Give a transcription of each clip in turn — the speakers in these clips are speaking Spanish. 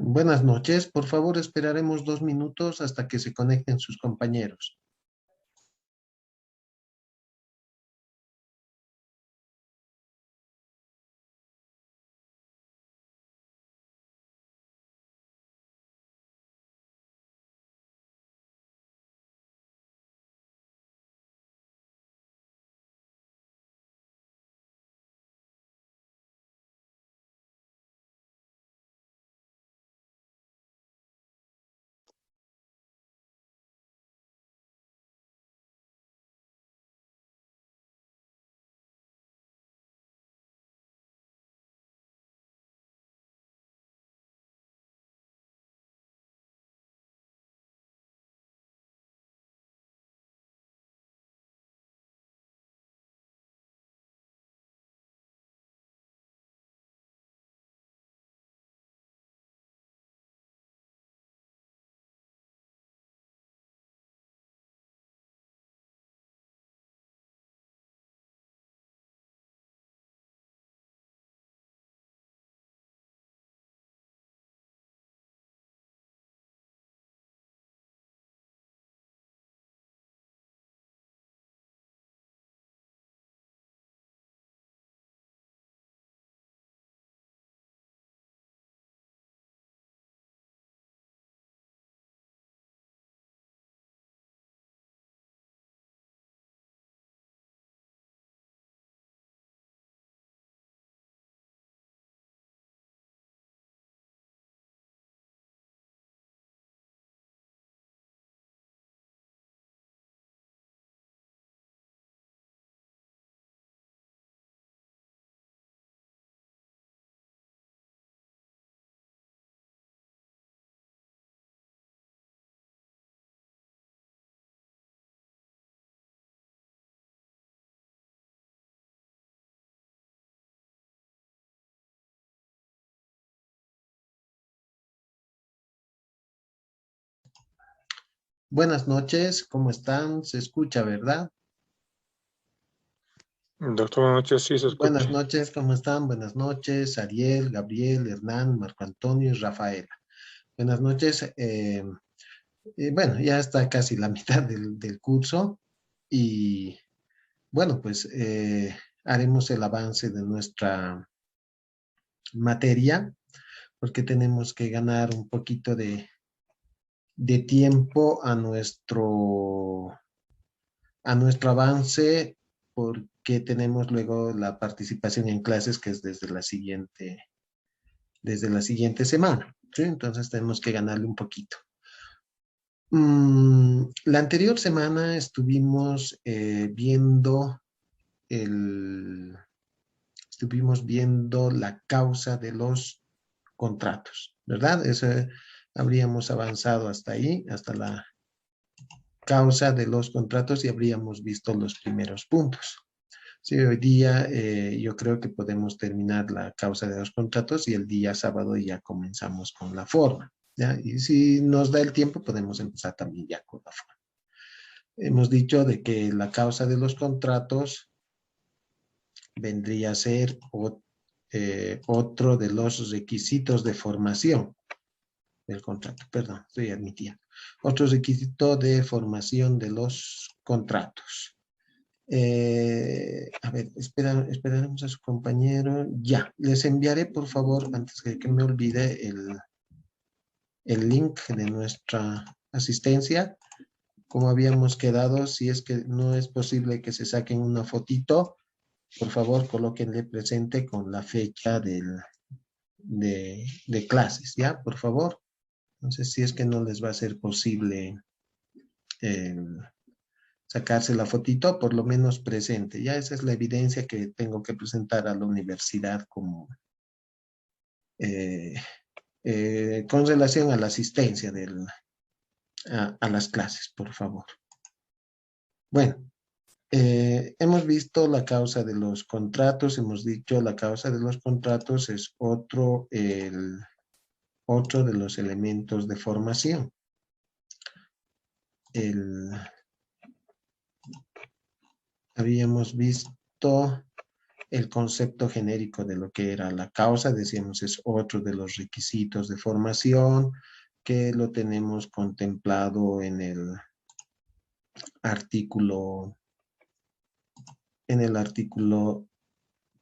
Buenas noches. Por favor, esperaremos 2 minutos hasta que se conecten sus compañeros. Buenas noches, ¿cómo están? Se escucha, ¿verdad? Doctor, buenas noches, sí se escucha. Buenas noches, ¿cómo están? Buenas noches, Ariel, Gabriel, Hernán, Marco Antonio y Rafaela. Buenas noches. Bueno, ya está casi la mitad del curso y bueno, pues haremos el avance de nuestra materia porque tenemos que ganar un poquito de tiempo a nuestro avance porque tenemos luego la participación en clases que es desde la siguiente semana, ¿sí? Entonces tenemos que ganarle un poquito. La anterior semana el, estuvimos viendo la causa de los contratos, ¿verdad? Eso habríamos avanzado hasta ahí, hasta la causa de los contratos y habríamos visto los primeros puntos. Sí, hoy día yo creo que podemos terminar la causa de los contratos y el día sábado ya comenzamos con la forma, ¿ya? Y si nos da el tiempo, podemos empezar también ya con la forma. Hemos dicho de que la causa de los contratos vendría a ser otro de los requisitos de formación del contrato. Perdón, estoy admitiendo. Otro requisito de formación de los contratos. A ver, esperaremos a su compañero. Ya, les enviaré por favor, antes que me olvide, el link de nuestra asistencia. Como habíamos quedado, si es que no es posible que se saquen una fotito, por favor colóquenle presente con la fecha de clases, ¿ya? Por favor. Entonces, si es que no les va a ser posible eh, sacarse la fotito, por lo menos presente. Ya esa es la evidencia que tengo que presentar a la universidad eh, con relación a la asistencia a las clases, por favor. Bueno, hemos visto la causa de los contratos, hemos dicho la causa de los contratos es otro de los elementos de formación. Habíamos visto el concepto genérico de lo que era la causa, decíamos, es otro de los requisitos de formación que lo tenemos contemplado artículo, en el artículo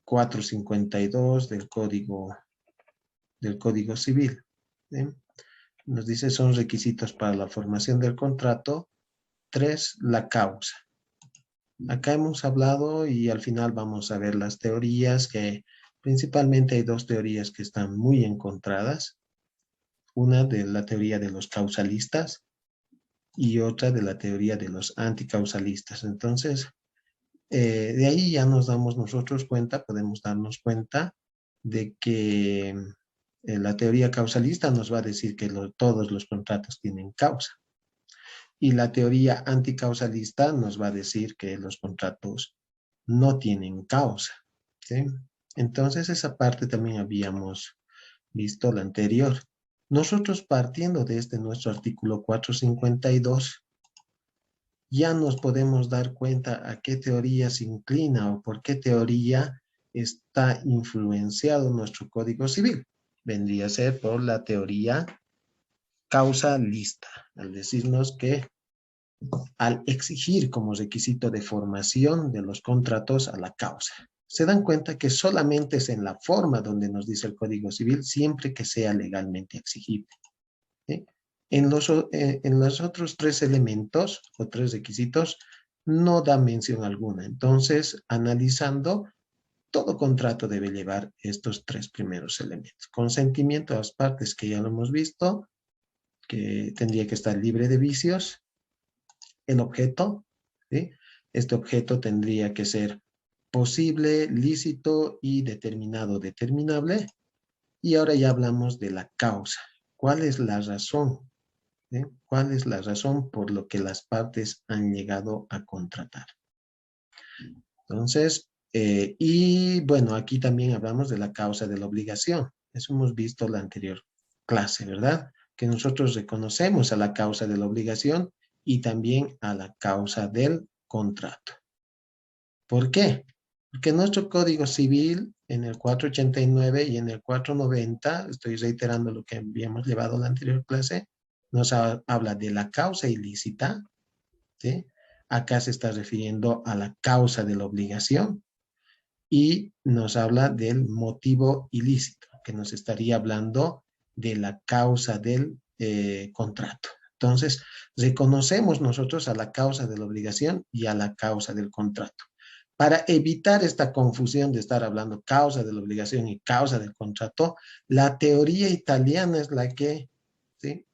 452 del Código Civil. ¿Sí? Nos dice, son requisitos para la formación del contrato. 3, la causa. Acá hemos hablado y al final vamos a ver las teorías, que principalmente hay dos teorías que están muy encontradas. Una de la teoría de los causalistas y otra de la teoría de los anticausalistas. Entonces, de ahí ya nos damos nosotros cuenta, podemos darnos cuenta de que la teoría causalista nos va a decir que todos los contratos tienen causa. Y la teoría anticausalista nos va a decir que los contratos no tienen causa. ¿Sí? Entonces, esa parte también habíamos visto la anterior. Nosotros partiendo de nuestro artículo 452, ya nos podemos dar cuenta a qué teoría se inclina o por qué teoría está influenciado nuestro Código Civil. Vendría a ser por la teoría causalista, al decirnos que al exigir como requisito de formación de los contratos a la causa. Se dan cuenta que solamente es en la forma donde nos dice el Código Civil, siempre que sea legalmente exigible. ¿Sí? En los otros 3 elementos o 3 requisitos no da mención alguna. Entonces, analizando, todo contrato debe llevar estos 3 primeros elementos. Consentimiento a las partes, que ya lo hemos visto, que tendría que estar libre de vicios. El objeto, ¿sí? Este objeto tendría que ser posible, lícito y determinado, determinable. Y ahora ya hablamos de la causa. ¿Cuál es la razón? ¿Sí? ¿Cuál es la razón por lo que las partes han llegado a contratar? Entonces, y bueno, aquí también hablamos de la causa de la obligación. Eso hemos visto en la anterior clase, ¿verdad? Que nosotros reconocemos a la causa de la obligación y también a la causa del contrato. ¿Por qué? Porque nuestro Código Civil en el 489 y en el 490, estoy reiterando lo que habíamos llevado en la anterior clase, nos habla de la causa ilícita, ¿sí? Acá se está refiriendo a la causa de la obligación y nos habla del motivo ilícito, que nos estaría hablando de la causa del contrato. Entonces, reconocemos nosotros a la causa de la obligación y a la causa del contrato. Para evitar esta confusión de estar hablando causa de la obligación y causa del contrato, la teoría italiana es la que, ¿sí?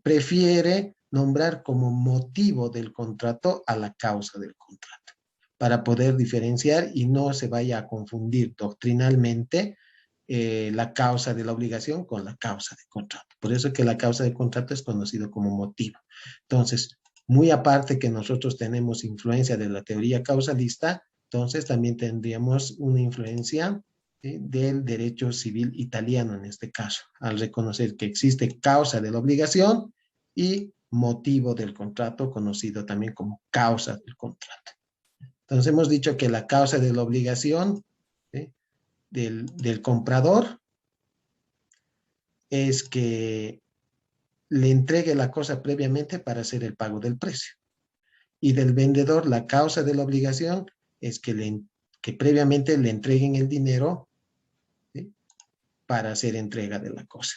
Prefiere nombrar como motivo del contrato a la causa del contrato, para poder diferenciar y no se vaya a confundir doctrinalmente la causa de la obligación con la causa del contrato. Por eso que la causa del contrato es conocido como motivo. Entonces, muy aparte que nosotros tenemos influencia de la teoría causalista, entonces también tendríamos una influencia del derecho civil italiano en este caso, al reconocer que existe causa de la obligación y motivo del contrato, conocido también como causa del contrato. Entonces hemos dicho que la causa de la obligación del comprador es que le entregue la cosa previamente para hacer el pago del precio. Y del vendedor, la causa de la obligación es que previamente le entreguen el dinero, ¿sí? Para hacer entrega de la cosa.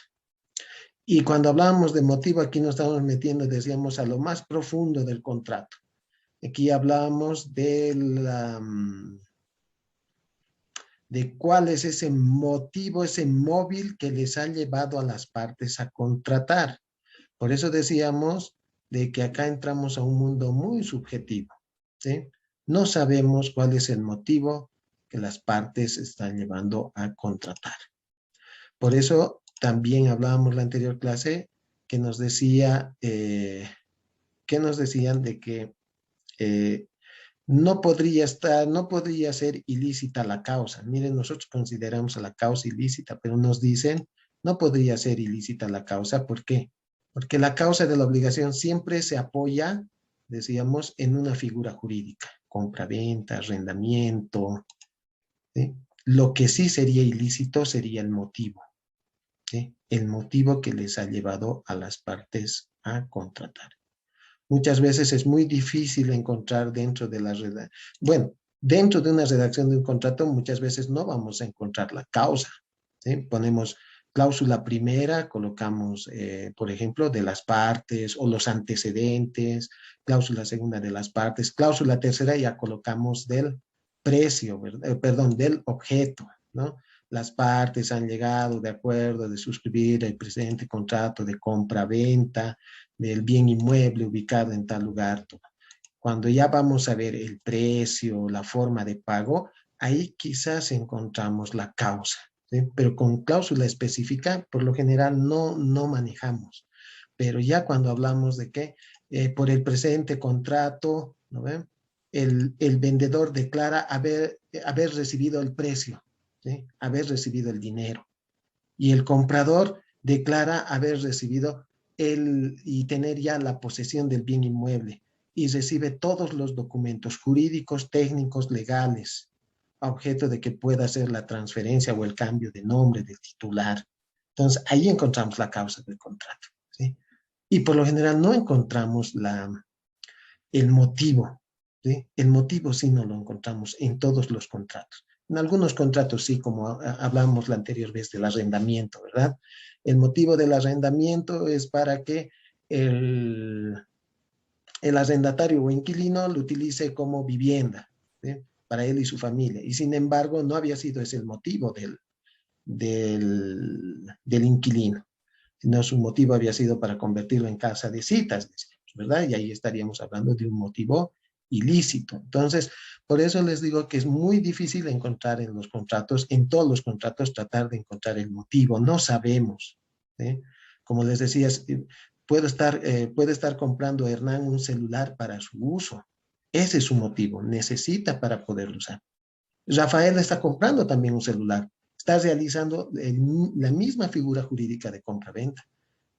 Y cuando hablábamos de motivo, aquí nos estamos metiendo, decíamos, a lo más profundo del contrato. Aquí hablábamos de cuál es ese motivo, ese móvil que les ha llevado a las partes a contratar. Por eso decíamos de que acá entramos a un mundo muy subjetivo, ¿sí? No sabemos cuál es el motivo que las partes están llevando a contratar. Por eso también hablábamos en la anterior clase que nos decían de que no podría ser ilícita la causa. Miren, nosotros consideramos a la causa ilícita, pero nos dicen no podría ser ilícita la causa. ¿Por qué? Porque la causa de la obligación siempre se apoya, decíamos, en una figura jurídica, compra-venta, arrendamiento, ¿sí? Lo que sí sería ilícito sería el motivo, ¿sí? El motivo que les ha llevado a las partes a contratar. Muchas veces es muy difícil encontrar dentro de la redacción. Bueno, dentro de una redacción de un contrato muchas veces no vamos a encontrar la causa, ¿sí? Ponemos cláusula primera, colocamos, por ejemplo, de las partes o los antecedentes, cláusula segunda de las partes, cláusula tercera ya colocamos del precio, perdón, del objeto, ¿no? Las partes han llegado de acuerdo de suscribir el presente contrato de compra-venta del bien inmueble ubicado en tal lugar. Cuando ya vamos a ver el precio, la forma de pago, ahí quizás encontramos la causa, ¿sí? Pero con cláusula específica, por lo general no manejamos. Pero ya cuando hablamos de que por el presente contrato, ¿no ven? El vendedor declara haber recibido el precio, ¿sí? Haber recibido el dinero. Y el comprador declara haber recibido y tener ya la posesión del bien inmueble y recibe todos los documentos jurídicos, técnicos, legales, a objeto de que pueda hacer la transferencia o el cambio de nombre del titular. Entonces, ahí encontramos la causa del contrato, ¿sí? Y por lo general no encontramos el motivo, ¿sí? El motivo sí no lo encontramos en todos los contratos. En algunos contratos sí, como hablamos la anterior vez del arrendamiento, ¿verdad? El motivo del arrendamiento es para que el, el arrendatario o inquilino lo utilice como vivienda, ¿sí? Para él y su familia. Y sin embargo, no había sido ese el motivo del inquilino, sino su motivo había sido para convertirlo en casa de citas, ¿verdad? Y ahí estaríamos hablando de un motivo ilícito. Entonces, por eso les digo que es muy difícil encontrar en los contratos, en todos los contratos, tratar de encontrar el motivo. No sabemos, ¿sí? Como les decía, puede estar comprando Hernán un celular para su uso. Ese es su motivo, necesita para poderlo usar. Rafael está comprando también un celular, está realizando la misma figura jurídica de compra-venta,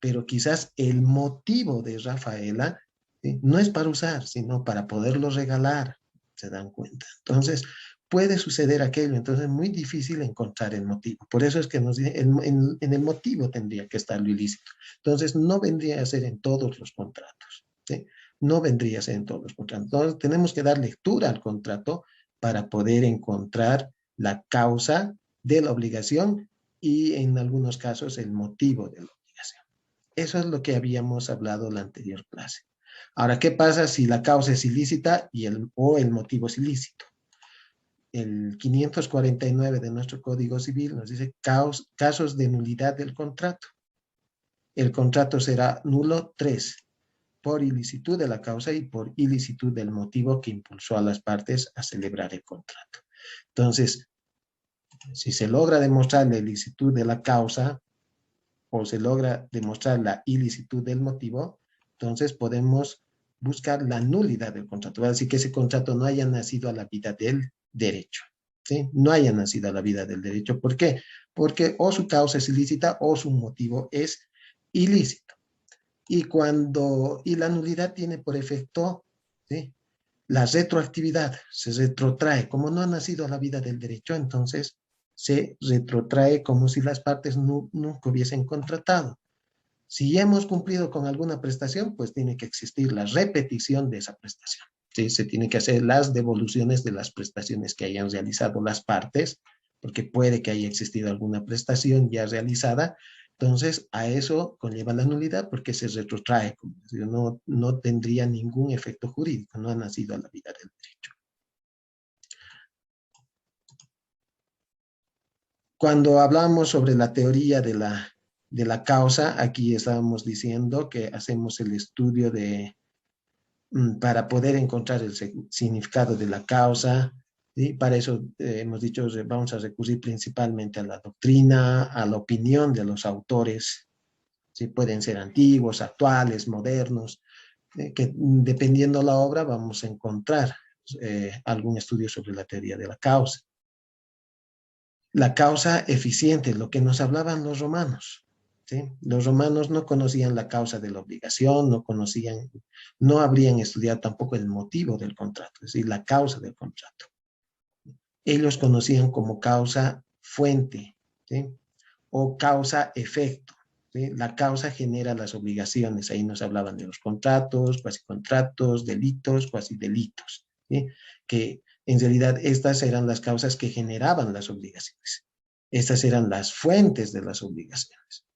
pero quizás el motivo de Rafaela, ¿sí? No es para usar, sino para poderlo regalar, se dan cuenta. Entonces, puede suceder aquello, entonces es muy difícil encontrar el motivo. Por eso es que nos dice, en el motivo tendría que estar lo ilícito. Entonces, no vendría a ser en todos los contratos, ¿sí? No vendría a ser en todos los contratos. Entonces, tenemos que dar lectura al contrato para poder encontrar la causa de la obligación y en algunos casos el motivo de la obligación. Eso es lo que habíamos hablado en la anterior clase. Ahora, ¿qué pasa si la causa es ilícita o el motivo es ilícito? El 549 de nuestro Código Civil nos dice casos de nulidad del contrato. El contrato será nulo 3, por ilicitud de la causa y por ilicitud del motivo que impulsó a las partes a celebrar el contrato. Entonces, si se logra demostrar la ilicitud de la causa o se logra demostrar la ilicitud del motivo, entonces podemos buscar la nulidad del contrato. Va a decir que ese contrato no haya nacido a la vida del derecho, ¿sí? No haya nacido a la vida del derecho. ¿Por qué? Porque o su causa es ilícita o su motivo es ilícito. Y la nulidad tiene por efecto, ¿sí? La retroactividad, se retrotrae. Como no ha nacido a la vida del derecho, entonces se retrotrae como si las partes nunca hubiesen contratado. Si hemos cumplido con alguna prestación, pues tiene que existir la repetición de esa prestación, ¿sí? Se tiene que hacer las devoluciones de las prestaciones que hayan realizado las partes, porque puede que haya existido alguna prestación ya realizada. Entonces, a eso conlleva la nulidad porque se retrotrae, como decir, no tendría ningún efecto jurídico, no ha nacido a la vida del derecho. Cuando hablamos sobre la teoría de la causa, aquí estábamos diciendo que hacemos el estudio para poder encontrar el significado de la causa, ¿sí? Para eso hemos dicho, vamos a recurrir principalmente a la doctrina, a la opinión de los autores, ¿sí? Pueden ser antiguos, actuales, modernos, que dependiendo la obra vamos a encontrar algún estudio sobre la teoría de la causa. La causa eficiente, lo que nos hablaban los romanos, ¿sí? Los romanos no conocían la causa de la obligación, no habrían estudiado tampoco el motivo del contrato, es decir, la causa del contrato. ellos conocían como causa-fuente, ¿sí? O causa-efecto. ¿Sí? La causa genera las obligaciones. Ahí nos hablaban de los contratos, cuasicontratos, delitos, cuasidelitos. ¿Sí? Que en realidad estas eran las causas que generaban las obligaciones. Estas eran las fuentes de las obligaciones.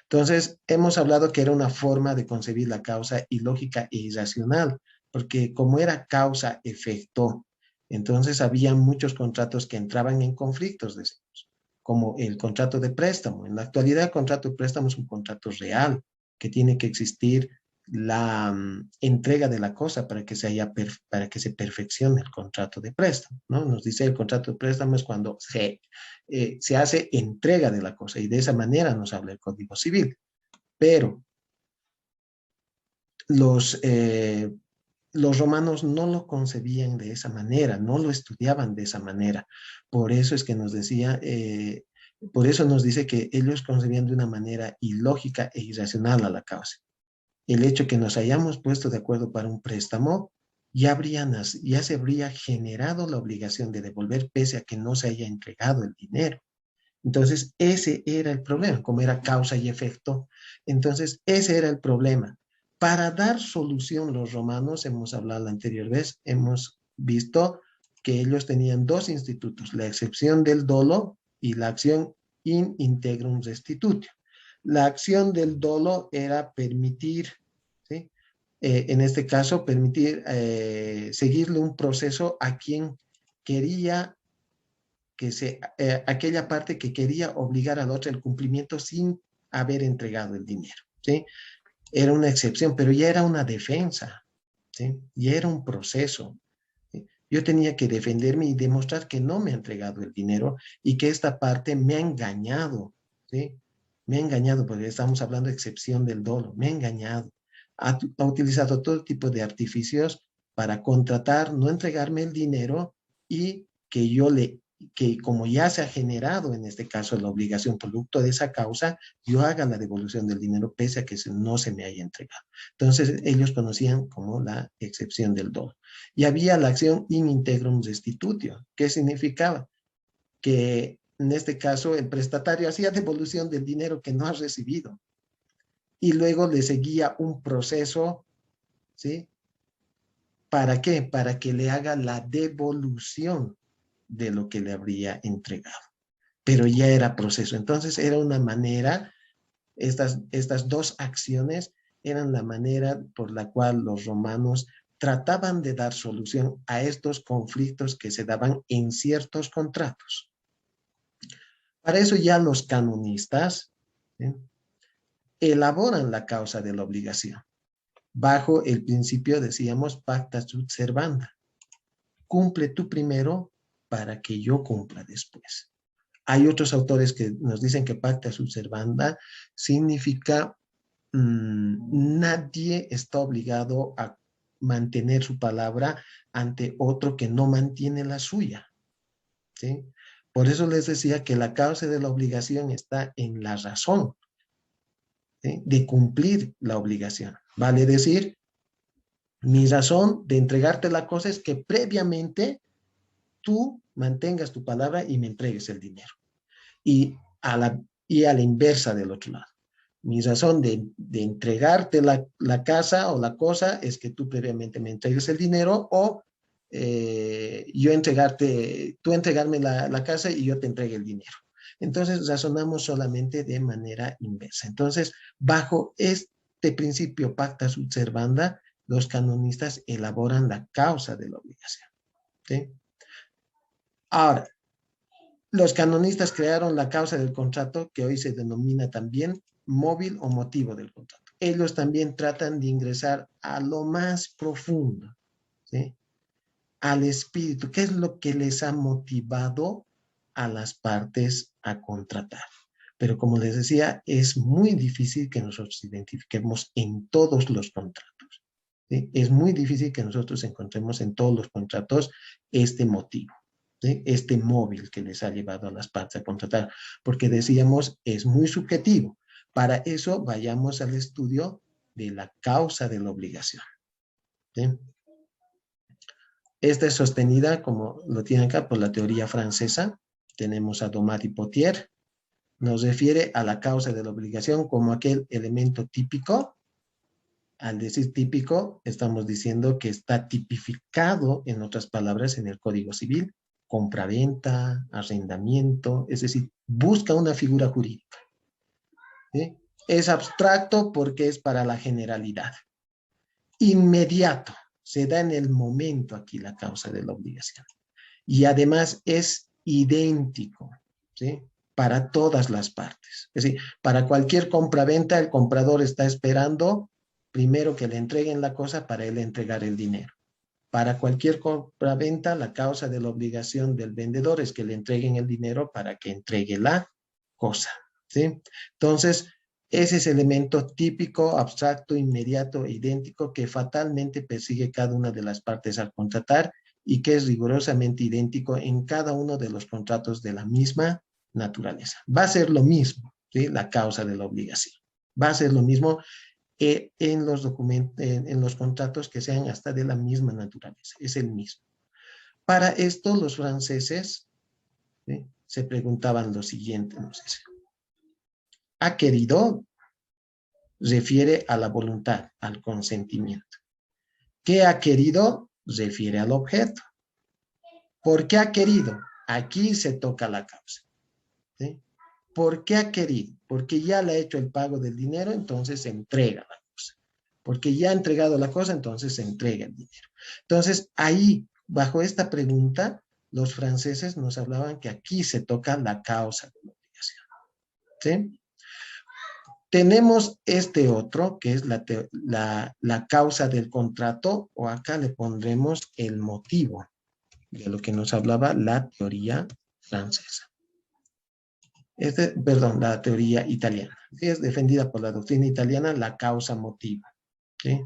Entonces, hemos hablado que era una forma de concebir la causa ilógica e irracional, porque como era causa-efecto, entonces había muchos contratos que entraban en conflictos, decimos, como el contrato de préstamo. En la actualidad, el contrato de préstamo es un contrato real, que tiene que existir la entrega de la cosa para que para que se perfeccione el contrato de préstamo, ¿no? Nos dice el contrato de préstamo es cuando se hace entrega de la cosa y de esa manera nos habla el Código Civil. Pero los, eh, los romanos no lo concebían de esa manera, no lo estudiaban de esa manera. Por eso es que nos decía, por eso nos dice que ellos concebían de una manera ilógica e irracional a la causa. El hecho que nos hayamos puesto de acuerdo para un préstamo, ya se habría generado la obligación de devolver pese a que no se haya entregado el dinero. Entonces, ese era el problema, como era causa y efecto. Entonces, ese era el problema. Para dar solución, los romanos, hemos hablado la anterior vez, hemos visto que ellos tenían dos institutos, la excepción del dolo y la acción in integrum restitutio. La acción del dolo era permitir, ¿sí? En este caso, permitir seguirle un proceso a quien quería aquella parte que quería obligar al otro el cumplimiento sin haber entregado el dinero, ¿sí? Era una excepción, pero ya era una defensa, ¿sí? Ya era un proceso. ¿Sí? Yo tenía que defenderme y demostrar que no me ha entregado el dinero y que esta parte me ha engañado, ¿sí? Me ha engañado, porque estamos hablando de excepción del dolo, me ha engañado. Ha utilizado todo tipo de artificios para contratar, no entregarme el dinero y que yo le que como ya se ha generado en este caso la obligación producto de esa causa, yo haga la devolución del dinero pese a que no se me haya entregado. Entonces ellos conocían como la excepción del dolo. Y había la acción in integrum restitutio. ¿Qué significaba? Que en este caso el prestatario hacía devolución del dinero que no ha recibido y luego le seguía un proceso, ¿sí? ¿Para qué? Para que le haga la devolución de lo que le habría entregado. Pero ya era proceso. Entonces era una manera, estas dos acciones eran la manera por la cual los romanos trataban de dar solución a estos conflictos que se daban en ciertos contratos. Para eso ya los canonistas, ¿sí?, elaboran la causa de la obligación bajo el principio, decíamos, pacta sunt servanda. Cumple tú primero para que yo cumpla después. Hay otros autores que nos dicen que pacta sunt servanda significa nadie está obligado a mantener su palabra ante otro que no mantiene la suya, ¿sí? Por eso les decía que la causa de la obligación está en la razón, ¿sí?, de cumplir la obligación. Vale decir, mi razón de entregarte la cosa es que previamente tú mantengas tu palabra y me entregues el dinero. Y a la inversa del otro lado. Mi razón de entregarte la casa o la cosa es que tú previamente me entregues el dinero o tú entregarme la casa y yo te entregue el dinero. Entonces razonamos solamente de manera inversa. Entonces, bajo este principio pacta sunt servanda, los canonistas elaboran la causa de la obligación, ¿sí? Ahora, los canonistas crearon la causa del contrato, que hoy se denomina también móvil o motivo del contrato. Ellos también tratan de ingresar a lo más profundo, ¿sí?, al espíritu. ¿Qué es lo que les ha motivado a las partes a contratar? Pero como les decía, es muy difícil que nosotros identifiquemos en todos los contratos, ¿sí? Es muy difícil que nosotros encontremos en todos los contratos este motivo, ¿sí?, este móvil que les ha llevado a las partes a contratar, porque decíamos, es muy subjetivo. Para eso vayamos al estudio de la causa de la obligación, ¿sí? Esta es sostenida, como lo tienen acá, por la teoría francesa. Tenemos a Domat y Potier. Nos refiere a la causa de la obligación como aquel elemento típico. Al decir típico, estamos diciendo que está tipificado, en otras palabras, en el Código Civil, compraventa, arrendamiento, es decir, busca una figura jurídica. ¿Sí? Es abstracto porque es para la generalidad. Inmediato, se da en el momento aquí la causa de la obligación. Y además es idéntico, ¿sí? Para todas las partes. Es decir, para cualquier compra-venta, el comprador está esperando primero que le entreguen la cosa para él entregar el dinero. Para cualquier compra-venta, la causa de la obligación del vendedor es que le entreguen el dinero para que entregue la cosa, ¿sí? Entonces, ese es el elemento típico, abstracto, inmediato e idéntico que fatalmente persigue cada una de las partes al contratar y que es rigurosamente idéntico en cada uno de los contratos de la misma naturaleza. Va a ser lo mismo, ¿sí? La causa de la obligación. Va a ser lo mismo en los en los contratos que sean hasta de la misma naturaleza. Es el mismo. Para esto, los franceses, ¿sí?, se preguntaban lo siguiente, no sé si ha querido refiere a la voluntad, al consentimiento. ¿Qué ha querido? Refiere al objeto. ¿Por qué ha querido? Aquí se toca la causa, ¿sí? ¿Por qué ha querido? Porque ya le ha hecho el pago del dinero, entonces se entrega la cosa. Porque ya ha entregado la cosa, entonces se entrega el dinero. Entonces, ahí, bajo esta pregunta, los franceses nos hablaban que aquí se toca la causa de la obligación, ¿sí? Tenemos este otro, que es la causa del contrato, o acá le pondremos el motivo, de lo que nos hablaba la teoría francesa. Perdón, la teoría italiana. Es defendida por la doctrina italiana la causa motiva, ¿sí?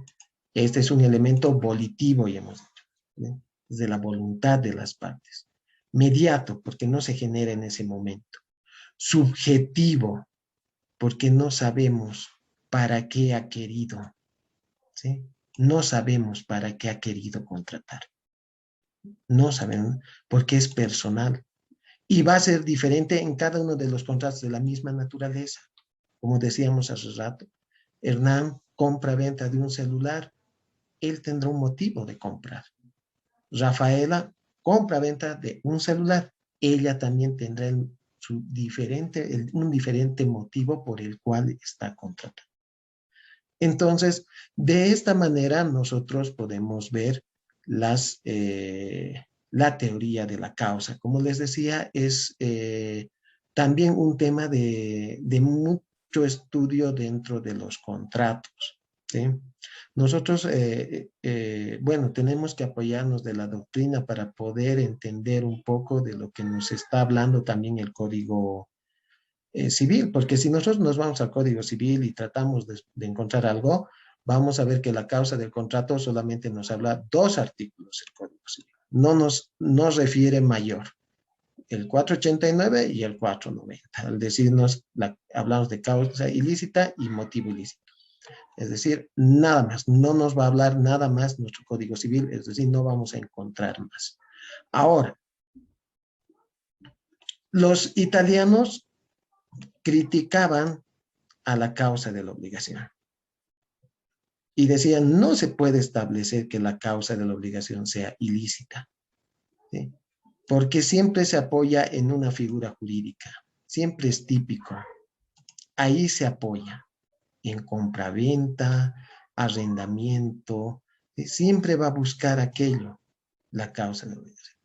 Este es un elemento volitivo, y hemos dicho, ¿sí? Es de la voluntad de las partes. Mediato, porque no se genera en ese momento. Subjetivo, porque no sabemos para qué ha querido, ¿sí? No sabemos para qué ha querido contratar. No sabemos, porque es personal. Y va a ser diferente en cada uno de los contratos de la misma naturaleza. Como decíamos hace rato, Hernán compra-venta de un celular, él tendrá un motivo de comprar. Rafaela compra-venta de un celular, ella también tendrá un diferente motivo por el cual está contratando. Entonces, de esta manera nosotros podemos ver la teoría de la causa. Como les decía, es también un tema de mucho estudio dentro de los contratos, ¿sí? Nosotros, bueno, tenemos que apoyarnos de la doctrina para poder entender un poco de lo que nos está hablando también el Código Civil, porque si nosotros nos vamos al Código Civil y tratamos de encontrar algo, vamos a ver que la causa del contrato solamente nos habla 2 artículos del Código Civil. No nos refiere mayor, el 489 y el 490. Al decirnos, hablamos de causa ilícita y motivo ilícito. Es decir, nada más, no nos va a hablar nada más nuestro Código Civil, es decir, no vamos a encontrar más. Ahora, los italianos criticaban a la causa de la obligación y decían, no se puede establecer que la causa de la obligación sea ilícita, ¿sí? Porque siempre se apoya en una figura jurídica, siempre es típico, ahí se apoya en compraventa, arrendamiento, siempre va a buscar aquello, la causa de la obligación.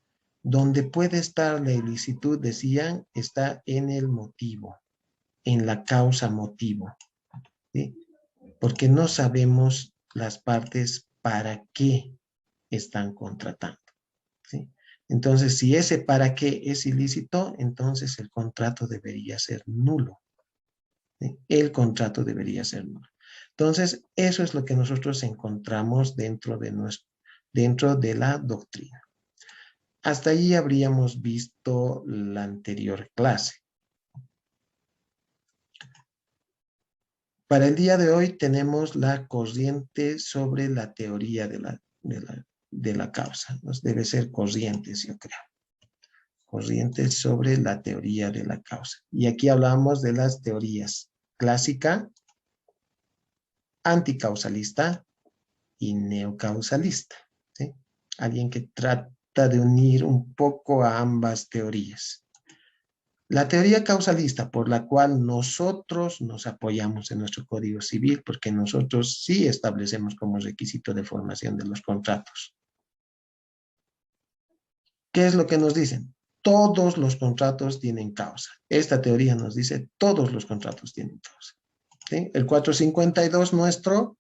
Donde puede estar la ilicitud, decían, está en el motivo, en la causa motivo, ¿sí? Porque no sabemos las partes para qué están contratando, ¿sí? Entonces, si ese para qué es ilícito, entonces el contrato debería ser nulo, ¿sí? El contrato debería ser nulo. Entonces, eso es lo que nosotros encontramos dentro de la doctrina. Hasta ahí habríamos visto la anterior clase. Para el día de hoy tenemos la corriente sobre la teoría de de la causa. Nos debe ser corrientes, yo creo. Corrientes sobre la teoría de la causa. Y aquí hablamos de las teorías clásica, anticausalista y neocausalista. ¿Sí? Alguien que trata de unir un poco a ambas teorías. La teoría causalista por la cual nosotros nos apoyamos en nuestro Código Civil, porque nosotros sí establecemos como requisito de formación de los contratos. ¿Qué es lo que nos dicen? Todos los contratos tienen causa. Esta teoría nos dice todos los contratos tienen causa. ¿Sí? El 452 nuestro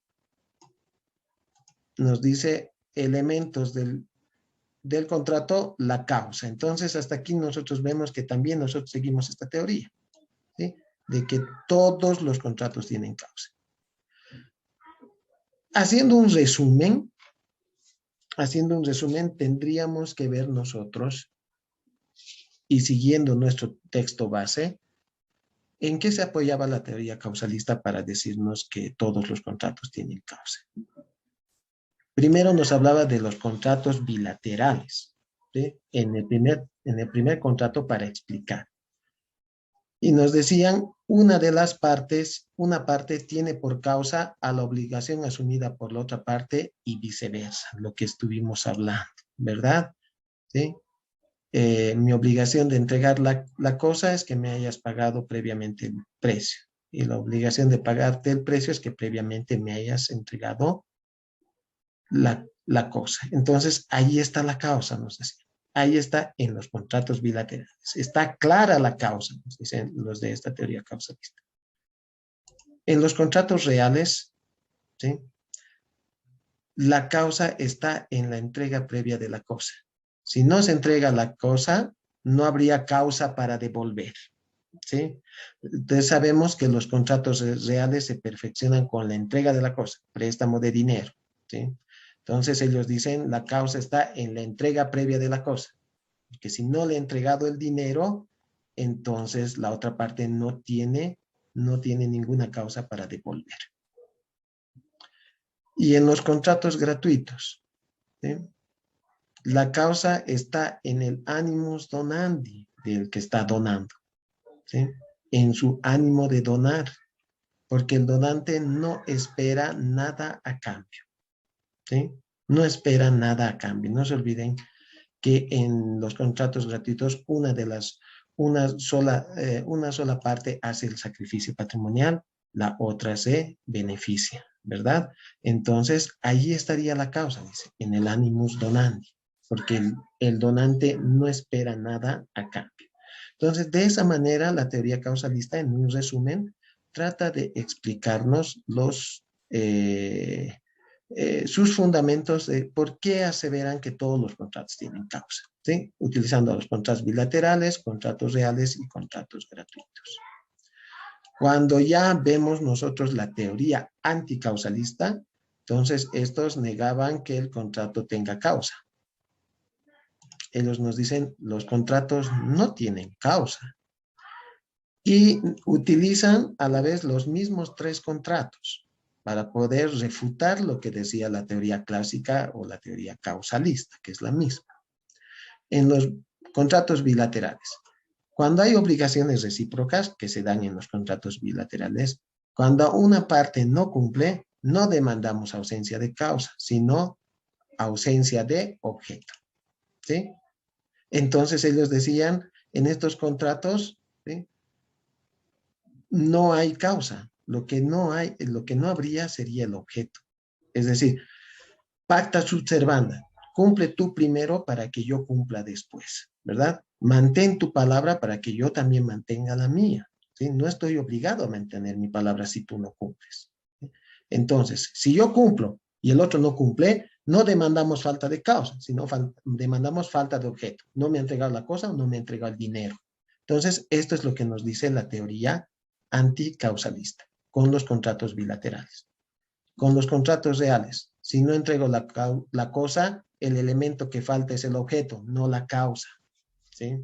nos dice elementos del contrato, la causa. Entonces, hasta aquí nosotros vemos que también nosotros seguimos esta teoría, ¿sí? De que todos los contratos tienen causa. Haciendo un resumen, tendríamos que ver nosotros, y siguiendo nuestro texto base, ¿en qué se apoyaba la teoría causalista para decirnos que todos los contratos tienen causa? Primero nos hablaba de los contratos bilaterales, ¿sí? En el primer contrato para explicar. Y nos decían, una parte tiene por causa a la obligación asumida por la otra parte y viceversa, lo que estuvimos hablando, ¿verdad? ¿Sí? Mi obligación de entregar la cosa es que me hayas pagado previamente el precio. Y la obligación de pagarte el precio es que previamente me hayas entregado la cosa. Entonces, ahí está la causa, nos decían. Ahí está en los contratos bilaterales. Está clara la causa, nos dicen los de esta teoría causalista. En los contratos reales, ¿sí? La causa está en la entrega previa de la cosa. Si no se entrega la cosa, no habría causa para devolver, ¿sí? Entonces sabemos que los contratos reales se perfeccionan con la entrega de la cosa, préstamo de dinero, ¿sí? Entonces ellos dicen, la causa está en la entrega previa de la cosa. Que si no le he entregado el dinero, entonces la otra parte no tiene ninguna causa para devolver. Y en los contratos gratuitos, ¿sí? La causa está en el animus donandi, del que está donando, ¿sí? En su ánimo de donar, porque el donante no espera nada a cambio, ¿sí? No espera nada a cambio. No se olviden que en los contratos gratuitos una sola parte hace el sacrificio patrimonial, la otra se beneficia, ¿verdad? Entonces, ahí estaría la causa, dice, en el animus donandi, porque el donante no espera nada a cambio. Entonces, de esa manera, la teoría causalista, en un resumen, trata de explicarnos sus fundamentos de por qué aseveran que todos los contratos tienen causa, ¿sí? Utilizando los contratos bilaterales, contratos reales y contratos gratuitos. Cuando ya vemos nosotros la teoría anticausalista, entonces estos negaban que el contrato tenga causa. Ellos nos dicen, los contratos no tienen causa. Y utilizan a la vez los mismos tres contratos para poder refutar lo que decía la teoría clásica o la teoría causalista, que es la misma. En los contratos bilaterales, cuando hay obligaciones recíprocas que se dan en los contratos bilaterales, cuando una parte no cumple, no demandamos ausencia de causa, sino ausencia de objeto, ¿sí? Entonces ellos decían, en estos contratos, ¿sí?, no hay causa. Lo que no habría sería el objeto. Es decir, pacta sunt servanda. Cumple tú primero para que yo cumpla después, ¿verdad? Mantén tu palabra para que yo también mantenga la mía, ¿sí? No estoy obligado a mantener mi palabra si tú no cumples, ¿sí? Entonces, si yo cumplo y el otro no cumple, no demandamos falta de causa, sino demandamos falta de objeto. No me ha entregado la cosa o no me ha entregado el dinero. Entonces, esto es lo que nos dice la teoría anticausalista con los contratos bilaterales. Con los contratos reales, si no entrego la cosa, el elemento que falta es el objeto, no la causa, ¿sí?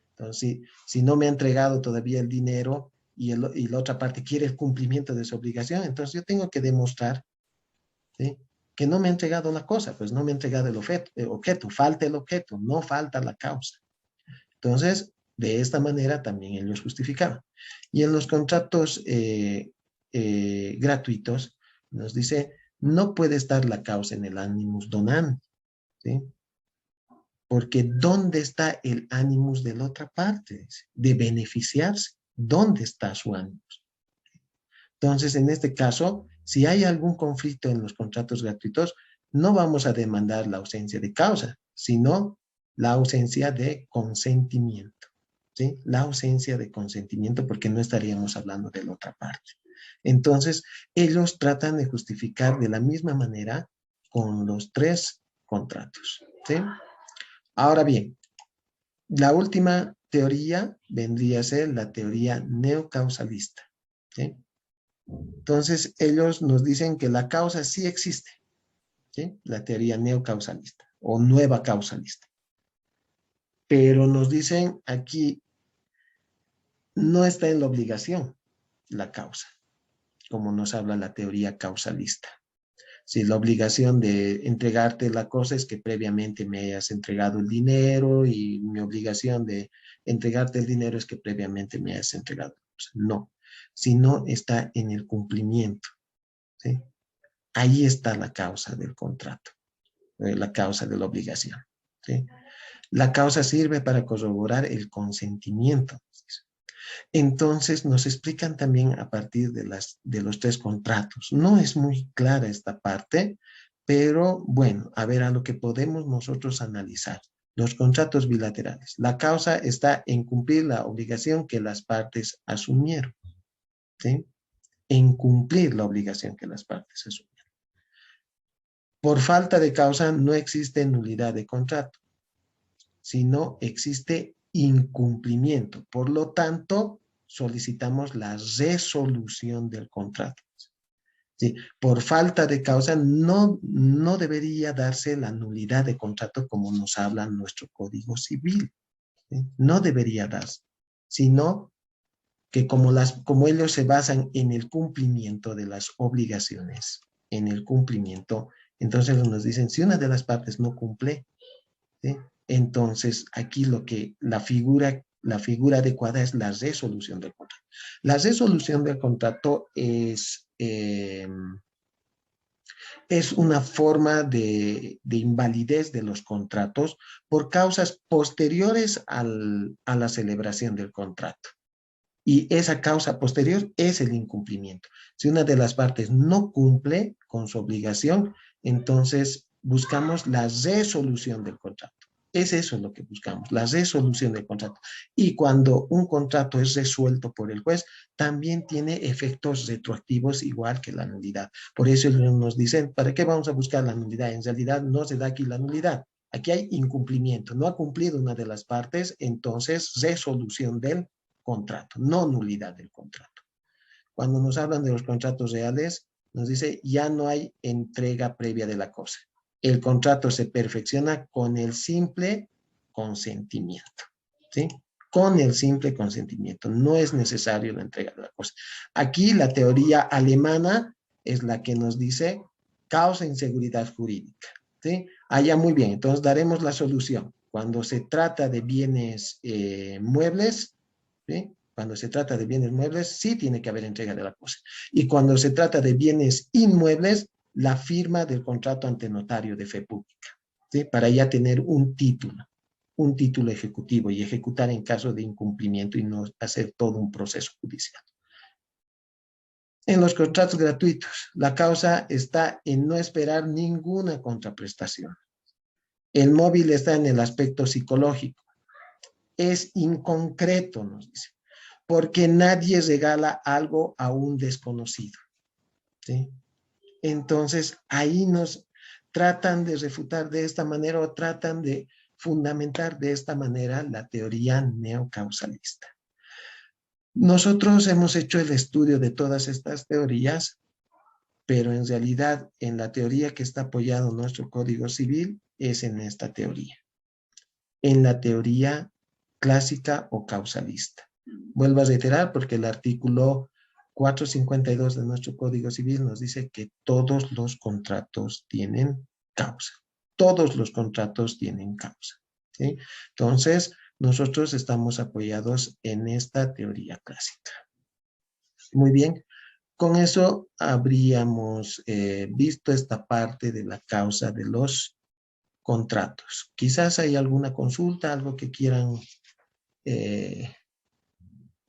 Entonces, si no me ha entregado todavía el dinero y la otra parte quiere el cumplimiento de su obligación, entonces yo tengo que demostrar, ¿sí?, que no me ha entregado la cosa, pues no me ha entregado el objeto, falta el objeto, no falta la causa. Entonces, de esta manera también ellos justificaban. Y en los contratos gratuitos nos dice, no puede estar la causa en el animus donandi, ¿sí? Porque ¿dónde está el animus de la otra parte? De beneficiarse. ¿Dónde está su animus? Entonces, en este caso, si hay algún conflicto en los contratos gratuitos, no vamos a demandar la ausencia de causa, sino la ausencia de consentimiento, ¿sí? La ausencia de consentimiento, porque no estaríamos hablando de la otra parte. Entonces, ellos tratan de justificar de la misma manera con los tres contratos, ¿sí? Ahora bien, la última teoría vendría a ser la teoría neocausalista, ¿sí? Entonces, ellos nos dicen que la causa sí existe, ¿sí? La teoría neocausalista o nueva causalista. Pero nos dicen aquí, no está en la obligación la causa, como nos habla la teoría causalista. Si la obligación de entregarte la cosa es que previamente me hayas entregado el dinero y mi obligación de entregarte el dinero es que previamente me hayas entregado la cosa. No, sino está en el cumplimiento, ¿sí? Ahí está la causa del contrato, la causa de la obligación, ¿sí? La causa sirve para corroborar el consentimiento. Entonces nos explican también a partir de los tres contratos. No es muy clara esta parte, pero bueno, a ver a lo que podemos nosotros analizar. Los contratos bilaterales. La causa está en cumplir la obligación que las partes asumieron, ¿sí? En cumplir la obligación que las partes asumieron. Por falta de causa no existe nulidad de contrato, sino existe incumplimiento. Por lo tanto, solicitamos la resolución del contrato. ¿Sí? Por falta de causa no debería darse la nulidad de contrato como nos habla nuestro Código Civil. ¿Sí? No debería darse, sino que como ellos se basan en el cumplimiento de las obligaciones, en el cumplimiento, entonces nos dicen, si una de las partes no cumple, ¿sí? Entonces, aquí la figura adecuada es la resolución del contrato. La resolución del contrato es una forma de invalidez de los contratos por causas posteriores a la celebración del contrato. Y esa causa posterior es el incumplimiento. Si una de las partes no cumple con su obligación, entonces buscamos la resolución del contrato. Es eso lo que buscamos, la resolución del contrato. Y cuando un contrato es resuelto por el juez, también tiene efectos retroactivos igual que la nulidad. Por eso ellos nos dicen, ¿para qué vamos a buscar la nulidad? En realidad no se da aquí la nulidad. Aquí hay incumplimiento. No ha cumplido una de las partes, entonces resolución del contrato, no nulidad del contrato. Cuando nos hablan de los contratos reales, nos dice ya no hay entrega previa de la cosa. El contrato se perfecciona con el simple consentimiento, ¿sí? Con el simple consentimiento. No es necesario la entrega de la cosa. Aquí la teoría alemana es la que nos dice causa inseguridad jurídica, ¿sí? Allá muy bien, entonces daremos la solución. Cuando se trata de bienes muebles, ¿sí? Cuando se trata de bienes muebles, sí tiene que haber entrega de la cosa. Y cuando se trata de bienes inmuebles, la firma del contrato ante notario de fe pública, ¿sí? Para ya tener un título ejecutivo y ejecutar en caso de incumplimiento y no hacer todo un proceso judicial. En los contratos gratuitos, la causa está en no esperar ninguna contraprestación. El móvil está en el aspecto psicológico. Es inconcreto, nos dice, porque nadie regala algo a un desconocido, ¿sí? Entonces, ahí nos tratan de refutar de esta manera o tratan de fundamentar de esta manera la teoría neocausalista. Nosotros hemos hecho el estudio de todas estas teorías, pero en realidad en la teoría que está apoyado nuestro Código Civil es en esta teoría, en la teoría clásica o causalista. Vuelvo a reiterar porque el artículo 452 de nuestro Código Civil nos dice que todos los contratos tienen causa. Todos los contratos tienen causa, ¿sí? Entonces, nosotros estamos apoyados en esta teoría clásica. Muy bien. Con eso habríamos visto esta parte de la causa de los contratos. Quizás hay alguna consulta, algo que quieran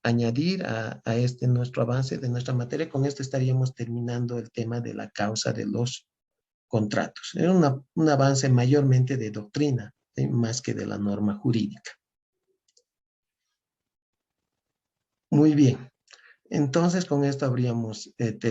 añadir a este nuestro avance de nuestra materia. Con esto estaríamos terminando el tema de la causa de los contratos. Es un avance mayormente de doctrina, ¿sí? Más que de la norma jurídica. Muy bien. Entonces, con esto habríamos